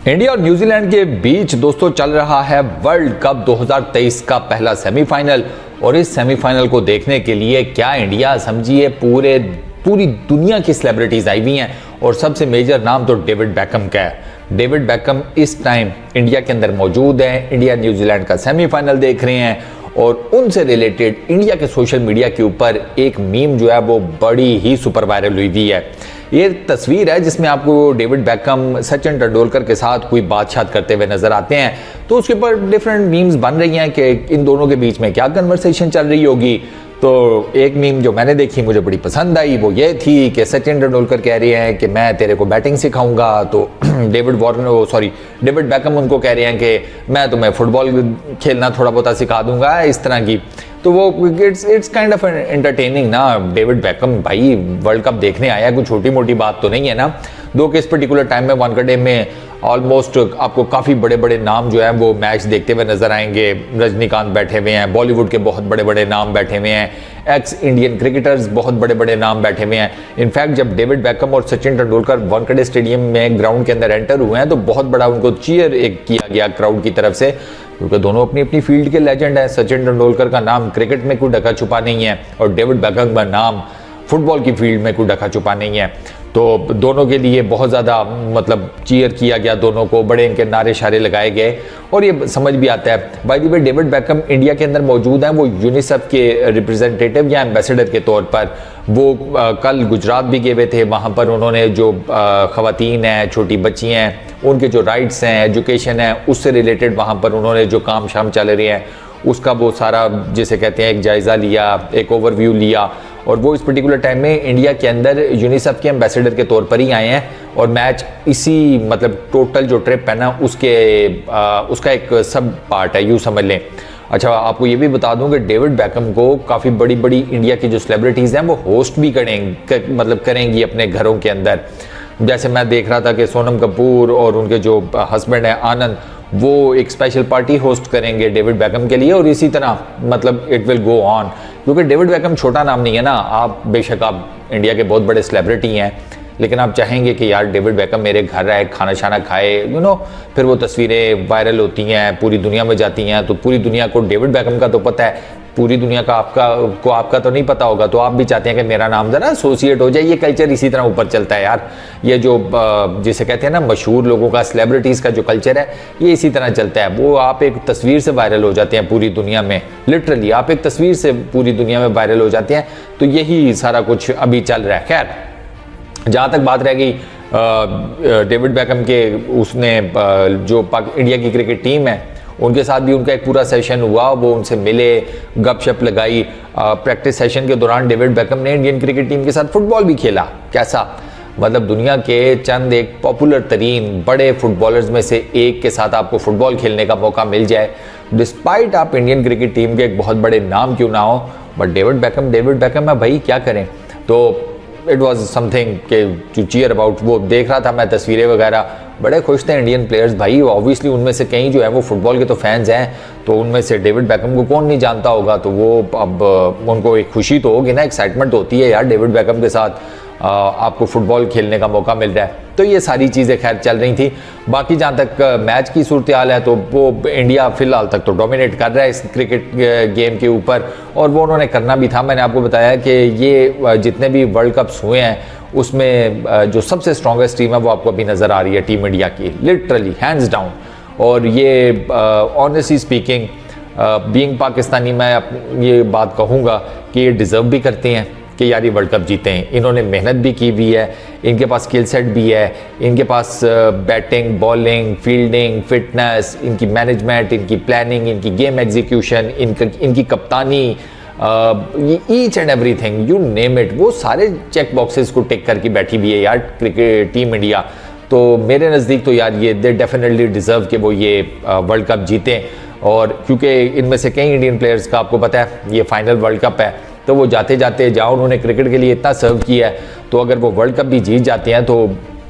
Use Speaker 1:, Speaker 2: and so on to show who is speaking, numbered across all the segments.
Speaker 1: India और New Zealand के बीच दोस्तों चल रहा है वर्ल्ड कप 2023 का पहला सेमीफाइनल। और इस सेमीफाइनल को देखने के लिए क्या इंडिया समझिए पूरी दुनिया की सेलिब्रिटीज आई हुई हैं। और सबसे मेजर नाम तो डेविड बैकम का है। डेविड बैकम इस टाइम इंडिया के अंदर मौजूद है। इंडिया न्यूजीलैंड का सेमीफाइनल देख रहे हैं और उनसे रिलेटेड इंडिया के सोशल मीडिया के ऊपर एक मीम जो है वो बड़ी ही सुपर वायरल हुई हुई है। ये तस्वीर है जिसमें आपको डेविड बैकम सचिन तेंदुलकर के साथ कोई बातचीत करते हुए नजर आते हैं। तो उसके ऊपर डिफरेंट मीम्स बन रही हैं कि इन दोनों के बीच में क्या कन्वर्सेशन चल रही होगी। तो एक मीम जो मैंने देखी मुझे बड़ी पसंद आई, वो ये थी कि सचिन तेंदुलकर कह रहे हैं कि मैं तेरे को बैटिंग सिखाऊंगा, तो डेविड बैकम उनको कह रहे हैं कि मैं तुम्हें फुटबॉल खेलना थोड़ा बहुत सिखा दूंगा, इस तरह की। तो वो इट्स काइंड ऑफ एंटरटेनिंग ना। डेविड बैकम भाई वर्ल्ड कप देखने आया, कोई छोटी मोटी बात तो नहीं है ना। दो के इस पर्टिकुलर टाइम में वानखेड़े में ऑलमोस्ट आपको काफ़ी बड़े बड़े नाम जो हैं वो मैच देखते हुए नजर आएंगे। रजनीकांत बैठे हुए हैं, बॉलीवुड के बहुत बड़े बड़े नाम बैठे हुए हैं, एक्स इंडियन क्रिकेटर्स बहुत बड़े बड़े नाम बैठे हुए हैं। इनफैक्ट जब डेविड बैकम और सचिन तेंदुलकर वानखेड़े स्टेडियम में ग्राउंड के अंदर एंटर हुए हैं तो बहुत बड़ा उनको चीयर एक किया गया क्राउड की तरफ से, क्योंकि दोनों अपनी अपनी फील्ड के लेजेंड हैं। सचिन तेंदुलकर का नाम क्रिकेट में कोई ढका छुपा नहीं है और डेविड बैकम का नाम फुटबॉल की फील्ड में कोई ढका छुपा नहीं है। तो दोनों के लिए बहुत ज़्यादा मतलब चीयर किया गया, दोनों को बड़े इनके नारे शारे लगाए गए और ये समझ भी आता है। By the way David Beckham India के अंदर मौजूद हैं, वो यूनिसेफ के रिप्रेजेंटेटिव या एम्बेसडर के तौर पर। वो कल गुजरात भी गए हुए थे, वहाँ पर उन्होंने जो ख़वातीन हैं, छोटी बच्ची हैं, उनके जो राइट्स हैं, एजुकेशन है, उससे रिलेटेड वहाँ पर उन्होंने जो काम शाम चल रहे हैं उसका वो सारा जिसे कहते हैं एक जायज़ा लिया, एक ओवरव्यू लिया। और वो इस पर्टिकुलर टाइम में इंडिया के अंदर यूनिसेफ के एम्बेसडर के तौर पर ही आए हैं और मैच इसी मतलब टोटल जो ट्रिप है ना उसका एक सब पार्ट है, यूँ समझ लें। अच्छा, आपको ये भी बता दूं कि डेविड बैकम को काफ़ी बड़ी बड़ी इंडिया की जो सेलिब्रिटीज़ हैं वो होस्ट भी करेंगी अपने घरों के अंदर। जैसे मैं देख रहा था कि सोनम कपूर और उनके जो हस्बैंड है आनंद, वो एक स्पेशल पार्टी होस्ट करेंगे डेविड बैकम के लिए। और इसी तरह मतलब इट विल गो ऑन, क्योंकि डेविड बैकम छोटा नाम नहीं है ना। आप बेशक आप इंडिया के बहुत बड़े सेलिब्रिटी हैं, लेकिन आप चाहेंगे कि यार डेविड बैकम मेरे घर आए, खाना शाना खाए, फिर वो तस्वीरें वायरल होती हैं, पूरी दुनिया में जाती हैं। तो पूरी दुनिया को डेविड बैकम का तो पता है, पूरी दुनिया का आपका तो नहीं पता होगा। तो आप भी चाहते हैं कि मेरा नाम ज़रा एसोसिएट हो जाए। ये कल्चर इसी तरह ऊपर चलता है यार। ये जो जिसे कहते हैं ना मशहूर लोगों का, सेलिब्रिटीज़ का जो कल्चर है ये इसी तरह चलता है। वो आप एक तस्वीर से वायरल हो जाते हैं पूरी दुनिया में, लिटरली आप एक तस्वीर से पूरी दुनिया में वायरल हो जाते हैं। तो यही सारा कुछ अभी चल रहा है। खैर, जहाँ तक बात रह गई डेविड बैकम के, उसने जो इंडिया की क्रिकेट टीम है उनके साथ भी उनका एक पूरा सेशन हुआ। वो उनसे मिले, गपशप लगाई। प्रैक्टिस सेशन के दौरान डेविड बैकम ने इंडियन क्रिकेट टीम के साथ फुटबॉल भी खेला। कैसा मतलब दुनिया के चंद एक पॉपुलर तरीन बड़े फुटबॉलर्स में से एक के साथ आपको फुटबॉल खेलने का मौका मिल जाए, डिस्पाइट आप इंडियन क्रिकेट टीम के एक बहुत बड़े नाम क्यों ना हो, बट डेविड बैकम है भाई, क्या करें। तो इट वॉज समथिंग के टू चीयर अबाउट। वो देख रहा था मैं तस्वीरें वगैरह, बड़े खुश थे इंडियन प्लेयर्स भाई। ऑब्वियसली उनमें से कई जो है वो फुटबॉल के तो फैंस हैं, तो उनमें से डेविड बैकम को कौन नहीं जानता होगा। तो वो अब उनको एक खुशी तो होगी ना, एक्साइटमेंट होती है यार, डेविड बैकम के साथ आपको फुटबॉल खेलने का मौका मिल रहा है। तो ये सारी चीज़ें खैर चल रही थी। बाकी जहाँ तक मैच की सूरत हाल है तो वो इंडिया फिलहाल तक तो डोमिनेट कर रहा है इस क्रिकेट गेम के ऊपर, और वो उन्होंने करना भी था। मैंने आपको बताया कि ये जितने भी वर्ल्ड कप्स हुए हैं उसमें जो सबसे स्ट्रॉन्गेस्ट टीम है वो आपको अभी नज़र आ रही है टीम इंडिया की, लिटरली हैंड्स डाउन। और ये ऑनेस्टली स्पीकिंग बीइंग पाकिस्तानी मैं ये बात कहूँगा कि ये डिज़र्व भी करते हैं कि यार ये वर्ल्ड कप जीते हैं। इन्होंने मेहनत भी की हुई है, इनके पास स्किल सेट भी है, इनके पास बैटिंग, बॉलिंग, फील्डिंग, फिटनेस, इनकी मैनेजमेंट, इनकी प्लानिंग, इनकी गेम एग्जीक्यूशन, इनकी कप्तानी, each and everything you name it, वो सारे चेक बॉक्सेस को टिक करके बैठी हुई है यार क्रिकेट टीम इंडिया। तो मेरे नज़दीक तो यार ये दे डेफिनेटली डिज़र्व कि वो ये वर्ल्ड कप जीतें। और क्योंकि इनमें से कई इंडियन प्लेयर्स का आपको पता है ये फाइनल वर्ल्ड कप है, तो वो जाते जाते जहाँ उन्होंने क्रिकेट के लिए इतना सर्व किया है, तो अगर वो वर्ल्ड कप भी जीत जाते हैं तो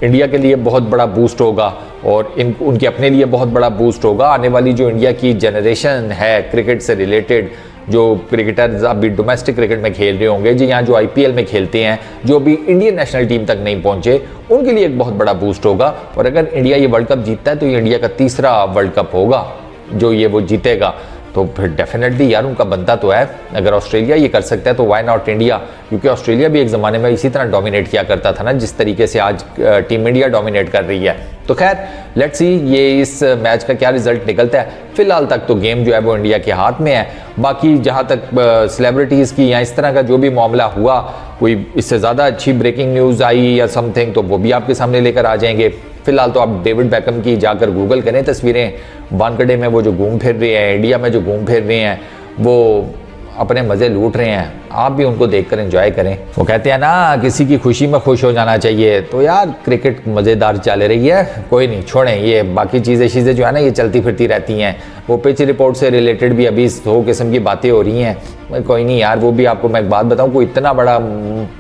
Speaker 1: इंडिया के लिए बहुत बड़ा बूस्ट होगा और उनके अपने लिए बहुत बड़ा बूस्ट होगा। आने वाली जो इंडिया की जनरेशन है क्रिकेट से रिलेटेड, जो क्रिकेटर्स अभी डोमेस्टिक क्रिकेट में खेल रहे होंगे, जी यहाँ जो IPL में खेलते हैं, जो अभी इंडियन नेशनल टीम तक नहीं पहुंचे, उनके लिए एक बहुत बड़ा बूस्ट होगा। और अगर इंडिया ये वर्ल्ड कप जीतता है तो ये इंडिया का तीसरा वर्ल्ड कप होगा जो ये वो जीतेगा। तो फिर डेफिनेटली यार उनका बनता तो है। अगर ऑस्ट्रेलिया ये कर सकता है तो व्हाई नॉट इंडिया, क्योंकि ऑस्ट्रेलिया भी एक ज़माने में इसी तरह डोमिनेट किया करता था ना, जिस तरीके से आज टीम इंडिया डोमिनेट कर रही है। तो खैर लेट्स सी ये इस मैच का क्या रिजल्ट निकलता है। फिलहाल तक तो गेम जो है वो इंडिया के हाथ में है। बाकी जहाँ तक सेलिब्रिटीज़ की या इस तरह का जो भी मामला हुआ, कोई इससे ज़्यादा अच्छी ब्रेकिंग न्यूज़ आई या समथिंग, तो वो भी आपके सामने लेकर आ जाएंगे। फिलहाल तो आप डेविड बैकम की जाकर गूगल करें तस्वीरें, वानखेड़े में वो जो घूम फिर रहे हैं, इंडिया में जो घूम फिर रहे हैं, वो अपने मज़े लूट रहे हैं। आप भी उनको देखकर एंजॉय करें। वो कहते हैं ना किसी की खुशी में खुश हो जाना चाहिए। तो यार क्रिकेट मज़ेदार चल रही है, कोई नहीं छोड़ें, ये बाकी चीज़ें जो है ना ये चलती फिरती रहती हैं। वो पिच रिपोर्ट से रिलेटेड भी अभी 100 किस्म की बातें हो रही हैं। कोई नहीं यार, वो भी आपको मैं एक बात बताऊँ, कोई इतना बड़ा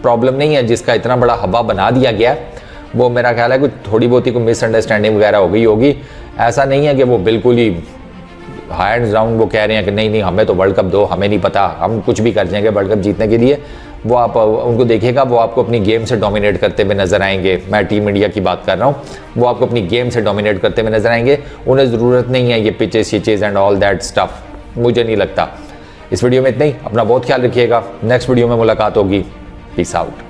Speaker 1: प्रॉब्लम नहीं है जिसका इतना बड़ा हवा बना दिया गया। वो मेरा ख्याल है कुछ थोड़ी बहुत ही कोई मिसअंडरस्टैंडिंग वगैरह हो गई होगी। ऐसा नहीं है कि वो बिल्कुल ही हैंड्स डाउन वो कह रहे हैं कि नहीं नहीं हमें तो वर्ल्ड कप दो, हमें नहीं पता, हम कुछ भी कर जाएंगे वर्ल्ड कप जीतने के लिए। वो आप उनको देखिएगा, वो आपको अपनी गेम से डोमिनेट करते हुए नजर आएंगे। मैं टीम इंडिया की बात कर रहा हूँ, वो आपको अपनी गेम से डोमिनेट करते हुए नजर आएंगे। उन्हें ज़रूरत नहीं है ये पिचेस शिचेस एंड ऑल दैट स्टफ, मुझे नहीं लगता। इस वीडियो में इतना ही, अपना बहुत ख्याल रखिएगा। नेक्स्ट वीडियो में मुलाकात होगी। Peace out.